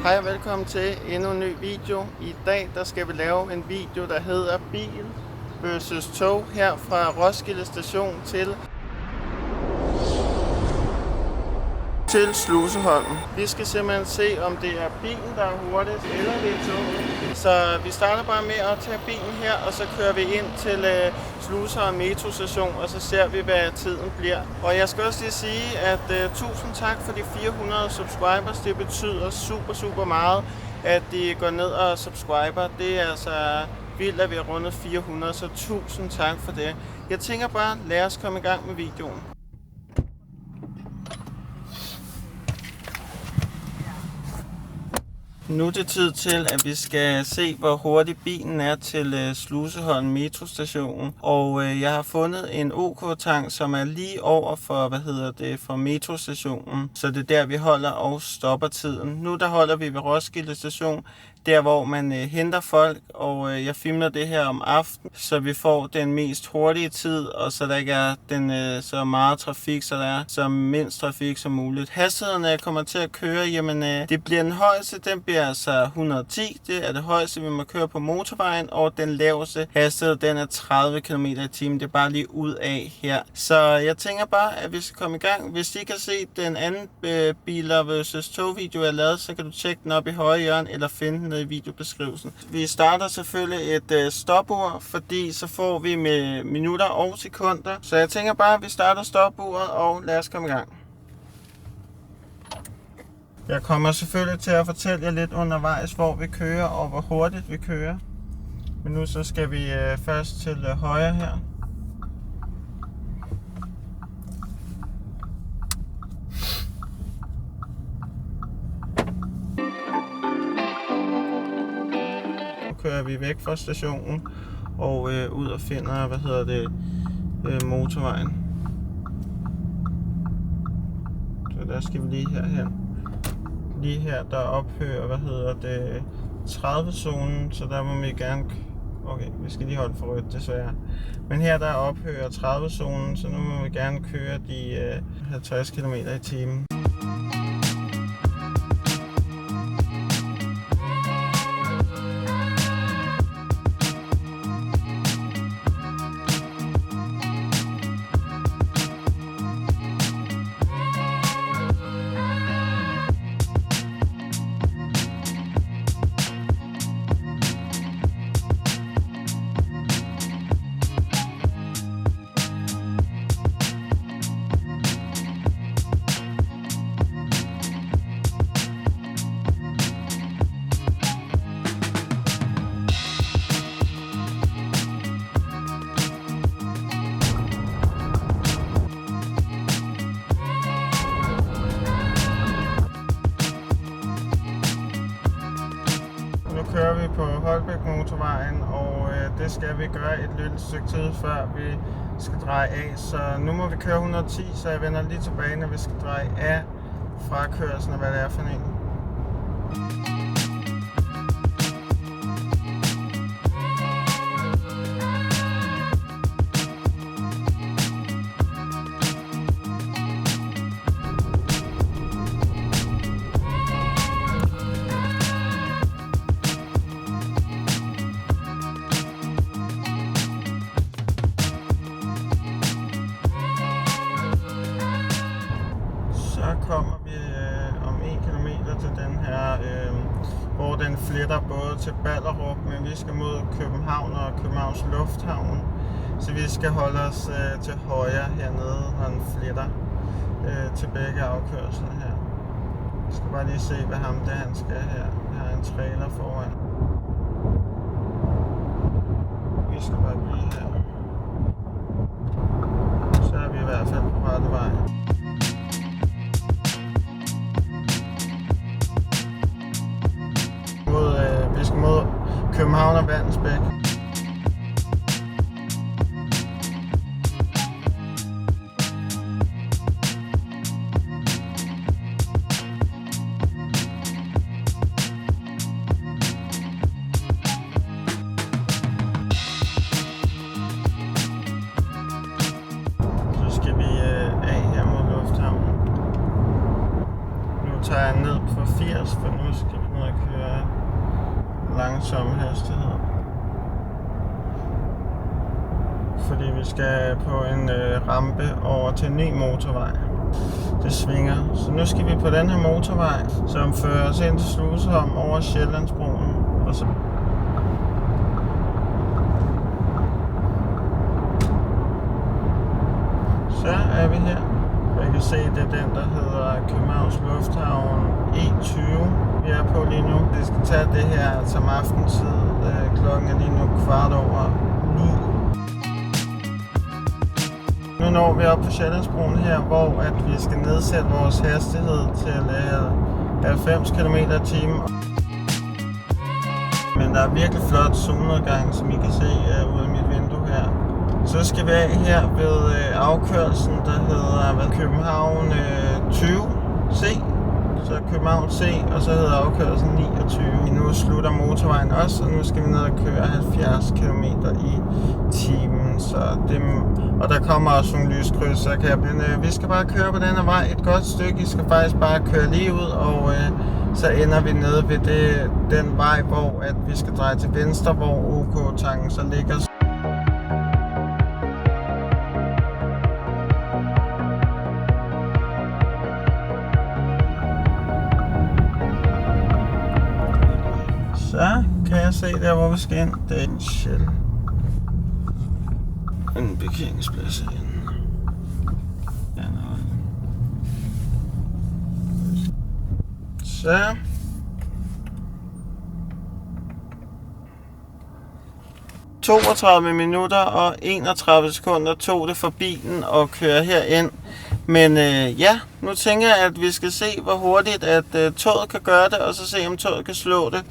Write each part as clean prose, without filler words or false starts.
Hej og velkommen til endnu en ny video. I dag der skal vi lave en video, der hedder bil versus tog her fra Roskilde Station til Sluseholm. Vi skal simpelthen se, om det er bilen, der er hurtigst, eller det er toget. Så vi starter bare med at tage bilen her, og så kører vi ind til Sluseholm metrostation, og så ser vi, hvad tiden bliver. Og jeg skal også lige sige, at tusind tak for de 400 subscribers. Det betyder super meget, at de går ned og subscriber. Det er altså vildt, at vi har rundet 400, så tusind tak for det. Jeg tænker bare, lad os komme i gang med videoen. Nu er det tid til, at vi skal se, hvor hurtig bilen er til Sluseholm metrostationen. Og jeg har fundet en OK-tank, som er lige over for, for metrostationen. Så det er der, vi holder og stopper tiden. Nu der holder vi ved Roskilde Station, der hvor man henter folk. Og jeg filmer det her om aftenen, så vi får den mest hurtige tid, og så der ikke er så meget trafik, så der er så mindst trafik som muligt. Hastigheden, jeg kommer til at køre, jamen det bliver den højeste, den bliver altså 110, det er det højeste, vi må køre på motorvejen, og den laveste hastighed, den er 30 km/t. Det er bare lige ud af her. Så jeg tænker bare, at vi skal komme i gang. Hvis I kan se den anden biler versus tog video, jeg har lavet, så kan du tjekke den op i højre hjørne, eller finde den nede i videobeskrivelsen. Vi starter selvfølgelig et stopur, fordi så får vi med minutter og sekunder. Så jeg tænker bare, at vi starter stopuret, og lad os komme i gang. Jeg kommer selvfølgelig til at fortælle jer lidt undervejs, hvor vi kører og hvor hurtigt vi kører. Men nu så skal vi først til højre her. Nu kører vi væk fra stationen og ud og finder, motorvejen. Så der skal vi lige herhen. Lige her der ophører 30-zonen, så der må vi gerne. Okay, vi skal lige holde for rødt desværre. Men her der ophører 30-zonen, så nu må vi gerne køre de 50 km/t. Nu kører vi på Holbæk motorvejen, og det skal vi gøre et lille stykke tid, før vi skal dreje af. Så nu må vi køre 110, så jeg vender lige tilbage, når vi skal dreje af fra kørslen, og hvad det er for en. Så kommer vi om 1 km til den her, hvor den fletter både til Ballerup, men vi skal mod København og Københavns Lufthavn. Så vi skal holde os til højre hernede, når den fletter til begge afkørsler her. Jeg skal bare lige se, hvad han skal her. Der er en trailer foran. Vi skal bare blive her. Så er vi i hvert fald på rette vej. Vi skal mod København og Vandensbæk. Så skal vi af her mod Lufthavn. Nu tager jeg ned på 80, for nu skal vi ned og køre langsom hastighed. Fordi vi skal på en rampe over til en ny motorvej. Det svinger. Så nu skal vi på den her motorvej, som fører os ind til Sluseholm over Sjællandsbroen. Og så er vi her. Jeg kan se, det er den, der hedder Københavns Lufthavn E20, vi er på lige nu. Vi skal tage det her som aftentid. Klokken er lige nu 9:15. Nu når vi op på Sjællandsbroen her, hvor at vi skal nedsætte vores hastighed til 90 km/t. Men der er virkelig flot solnedgang, som I kan se ude af mit vindue her. Så skal vi af her ved afkørelsen, der hedder København 20C. Så København C, og så hedder afkørelsen 29. Nu slutter motorvejen også, og nu skal vi ned og køre 70 km/t. Og der kommer også nogle lyskrydser her, men vi skal bare køre på denne vej et godt stykke. I skal faktisk bare køre lige ud, og så ender vi nede ved den vej, hvor at vi skal dreje til venstre, hvor OK-tanken så ligger. Så kan jeg se der, hvor vi skal ind. Det er en Shell. En parkeringsplads herinde. Så. – 32 minutter og 31 sekunder tog det for bilen at køre herind. Men ja, nu tænker jeg, at vi skal se, hvor hurtigt at toget kan gøre det, og så se, om toget kan slå det.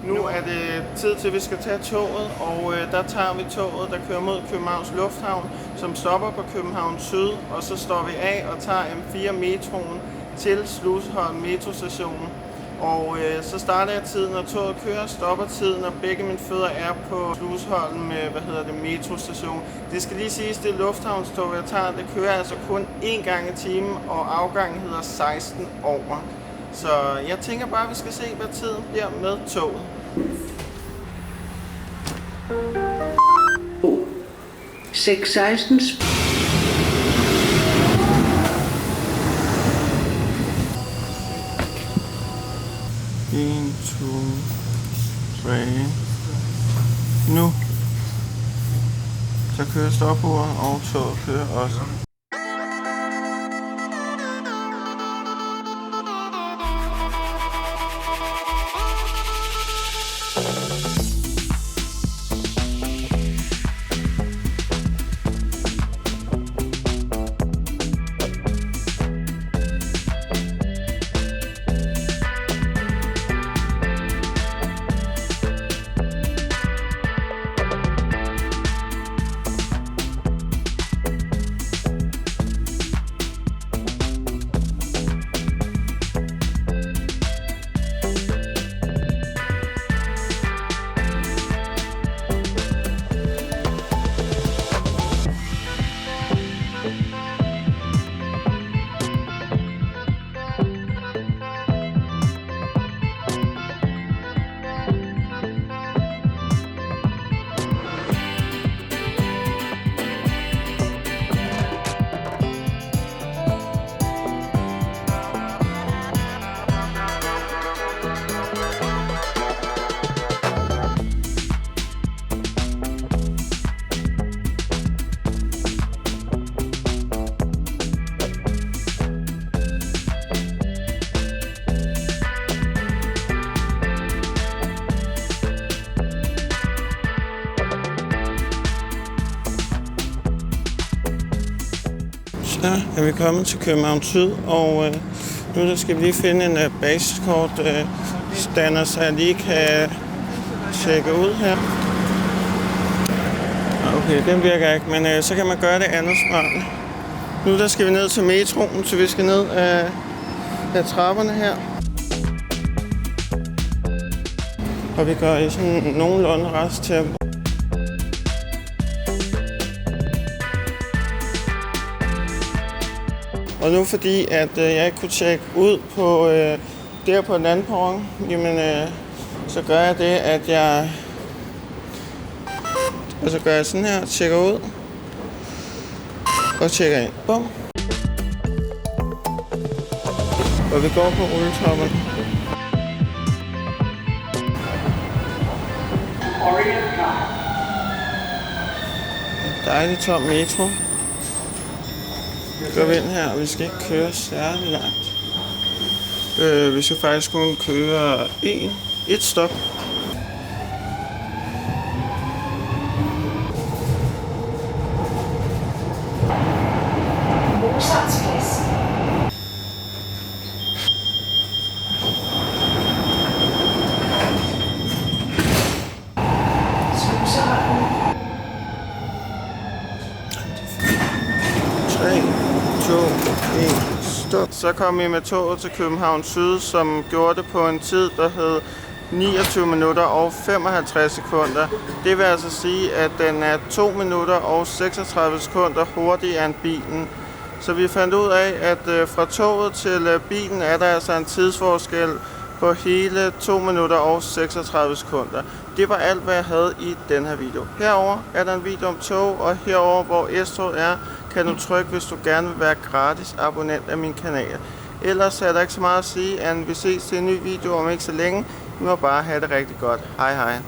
Nu er det tid til, at vi skal tage toget, og der tager vi toget, der kører mod Københavns Lufthavn, som stopper på København Syd, og så står vi af og tager M4-metroen til Sluseholm metrostation. Og så starter jeg tiden, når toget kører, stopper tiden, og begge mine fødder er på Sluseholm metrostation. Det skal lige siges, det lufthavnstog, jeg tager, det kører altså kun 1 gang i timen, og afgangen hedder 16 over. Så jeg tænker bare, at vi skal se, hvad tiden bliver med toget. Oh. 6:16. En, to, tre. Nu. Så kører stopuret, og toget kører også. Så er vi kommet til København Syd, og nu der skal vi lige finde en basiskort-stander, så jeg lige kan tjekke ud her. Okay, den virker ikke, men så kan man gøre det andet smart. Nu der skal vi ned til metroen, så vi skal ned af trapperne her. Og vi går i sådan nogenlunde resttempo. Og Og nu fordi at jeg ikke kunne tjekke ud på der på den anden perron, jamen så gør jeg det, at jeg sådan her, tjekker ud og tjekker ind. Bum. Og vi går på rulletrappen. Dejligt tom metro. Går vi ind her, og vi skal ikke køre særlig langt. Vi skal faktisk kun køre et stop. Mozartsplads. Sluseholmen. 3, 2, 1, stop. Så kom vi med toget til København Syd, som gjorde det på en tid, der hed 29 minutter og 55 sekunder. Det vil altså sige, at den er 2 minutter og 36 sekunder hurtigere end bilen. Så vi fandt ud af, at fra toget til bilen er der altså en tidsforskel på hele 2 minutter og 36 sekunder. Det var alt, hvad jeg havde i den her video. Herover er der en video om tog, og herover hvor S-toget er, kan du trykke, hvis du gerne vil være gratis abonnent af min kanal. Ellers er der ikke så meget at sige, at vi ses til en ny video om ikke så længe. Vi må bare have det rigtig godt. Hej hej.